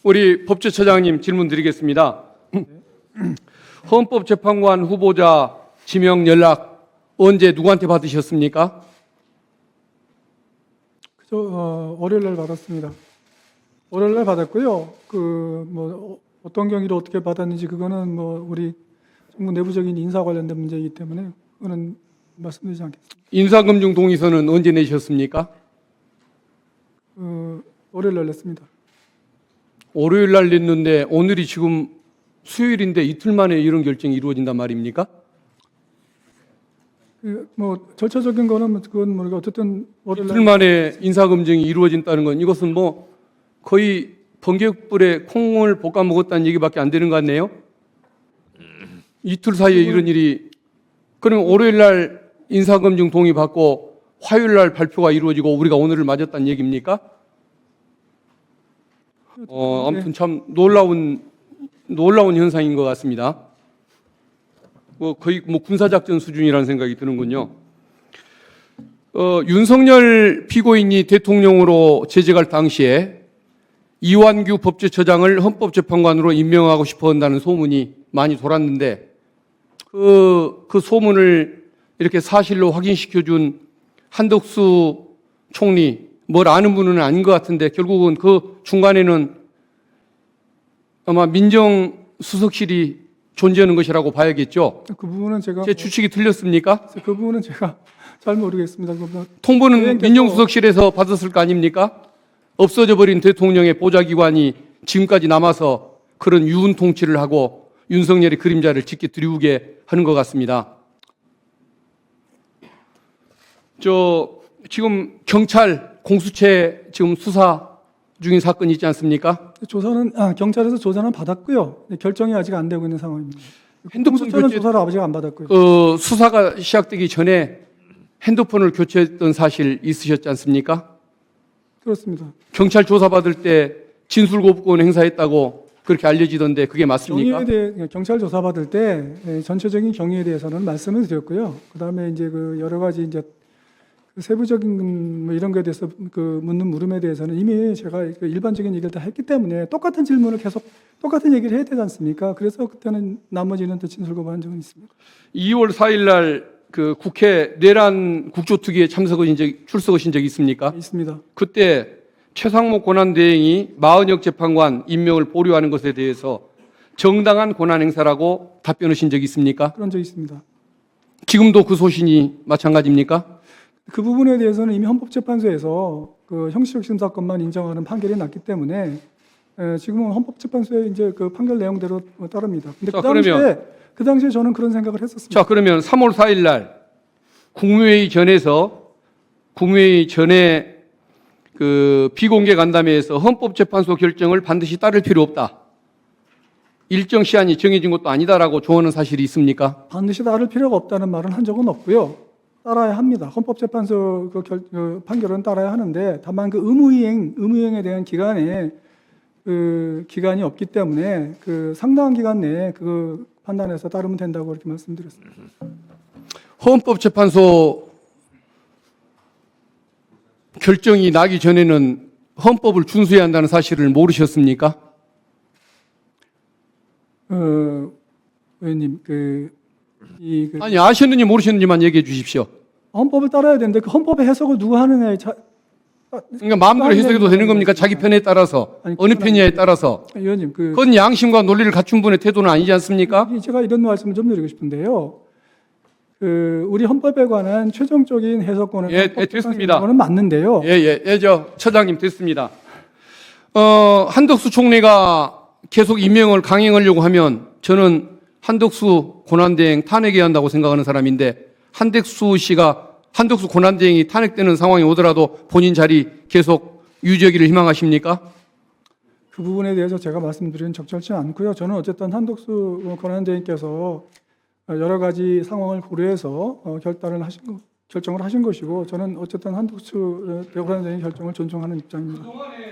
우리 법제처장님 질문 드리겠습니다. 헌법재판관 후보자 지명 연락 언제 누구한테 받으셨습니까? 월요일 날 받았습니다. 월요일 날 받았고요. 어떤 경위로 어떻게 받았는지 그거는 우리 정부 내부적인 인사 관련된 문제이기 때문에 그거는 말씀드리지 않겠습니다. 인사금융 동의서는 언제 내셨습니까? 월요일 날 냈습니다. 월요일 날 냈는데 오늘이 지금 수요일인데 이틀 만에 이런 결정이 이루어진단 말입니까? 절차적인 거는 그건 모르고 어쨌든 월요일 이틀 만에 인사검증이 이루어진다는 건 이것은 거의 번개불에 콩을 볶아 먹었다는 얘기밖에 안 되는 것 같네요. 이틀 사이에 이런 일이, 그럼 월요일 날 인사검증 동의 받고 화요일 날 발표가 이루어지고 우리가 오늘을 맞았다는 얘기입니까? 아무튼 참 놀라운 현상인 것 같습니다. 거의 군사작전 수준이라는 생각이 드는군요. 윤석열 피고인이 대통령으로 재직할 당시에 이완규 법제처장을 헌법재판관으로 임명하고 싶어 한다는 소문이 많이 돌았는데 그 소문을 이렇게 사실로 확인시켜준 한덕수 총리, 뭘 아는 분은 아닌 것 같은데 결국은 그 중간에는 아마 민정수석실이 존재하는 것이라고 봐야겠죠. 그 부분은 제가 제 추측이 틀렸습니까? 그 부분은 제가 잘 모르겠습니다. 통보는 민정수석실에서 받았을 거 아닙니까? 없어져 버린 대통령의 보좌기관이 지금까지 남아서 그런 유운 통치를 하고 윤석열의 그림자를 짙게 드리우게 하는 것 같습니다. 지금 경찰 공수처 지금 수사 중인 사건이 있지 않습니까? 경찰에서 조사는 받았고요. 결정이 아직 안 되고 있는 상황입니다. 핸드폰 공수처는 조사를 아직 안 받았고요. 수사가 시작되기 전에 핸드폰을 교체했던 사실 있으셨지 않습니까? 그렇습니다. 경찰 조사받을 때 진술거부권 행사했다고 그렇게 알려지던데 그게 맞습니까? 경찰 조사 받을 때 전체적인 경위에 대해서는 말씀을 드렸고요. 그다음에 이제 여러 가지 이제 세부적인 이런 거에 대해서 묻는 물음에 대해서는 이미 제가 일반적인 얘기를 다 했기 때문에 똑같은 질문을 계속 똑같은 얘기를 해야 되지 않습니까? 그래서 그때는 나머지는 또 진술거부한 적은 있습니다. 2월 4일 날 국회 내란 국조특위에 출석하신 적이 있습니까? 있습니다. 그때 최상목 권한대행이 마은혁 재판관 임명을 보류하는 것에 대해서 정당한 권한 행사라고 답변하신 적이 있습니까? 그런 적이 있습니다. 지금도 그 소신이 마찬가지입니까? 그 부분에 대해서는 이미 헌법재판소에서 형식적 심사권만 인정하는 판결이 났기 때문에 지금은 헌법재판소의 이제 그 판결 내용대로 따릅니다. 근데 그 당시에 저는 그런 생각을 했었습니다. 자, 그러면 3월 4일 날 국무회의 전에 비공개 간담회에서 헌법재판소 결정을 반드시 따를 필요 없다. 일정 시한이 정해진 것도 아니다라고 조언한 사실이 있습니까? 반드시 따를 필요가 없다는 말은 한 적은 없고요. 따라야 합니다. 헌법재판소 판결은 따라야 하는데 다만 의무이행에 대한 기간이 없기 때문에 상당한 기간 내에 판단해서 따르면 된다고 그렇게 말씀드렸습니다. 헌법재판소 결정이 나기 전에는 헌법을 준수해야 한다는 사실을 모르셨습니까? 의원님, 아니, 아셨는지 모르셨는지만 얘기해 주십시오. 헌법을 따라야 되는데 그 헌법의 해석을 누가 하느냐에 그러니까 마음대로 해석해도 되는 겁니까? 자기 편에 따라서, 어느 편이냐에 따라서. 의원님, 그건 양심과 논리를 갖춘 분의 태도는 아니지 않습니까? 제가 이런 말씀을 좀 드리고 싶은데요. 우리 헌법에 관한 최종적인 해석권은 됐습니다. 맞는데요. 처장님 됐습니다. 한덕수 총리가 계속 임명을 강행하려고 하면 저는 한덕수 권한대행 탄핵해야 한다고 생각하는 사람인데 한덕수 권한대행이 탄핵되는 상황이 오더라도 본인 자리 계속 유지하기를 희망하십니까? 그 부분에 대해서 제가 말씀드리는 적절치 않고요. 저는 어쨌든 한덕수 권한대행께서 여러 가지 상황을 고려해서 결정을 하신 것이고 저는 어쨌든 한덕수 권한대행의 결정을 존중하는 입장입니다.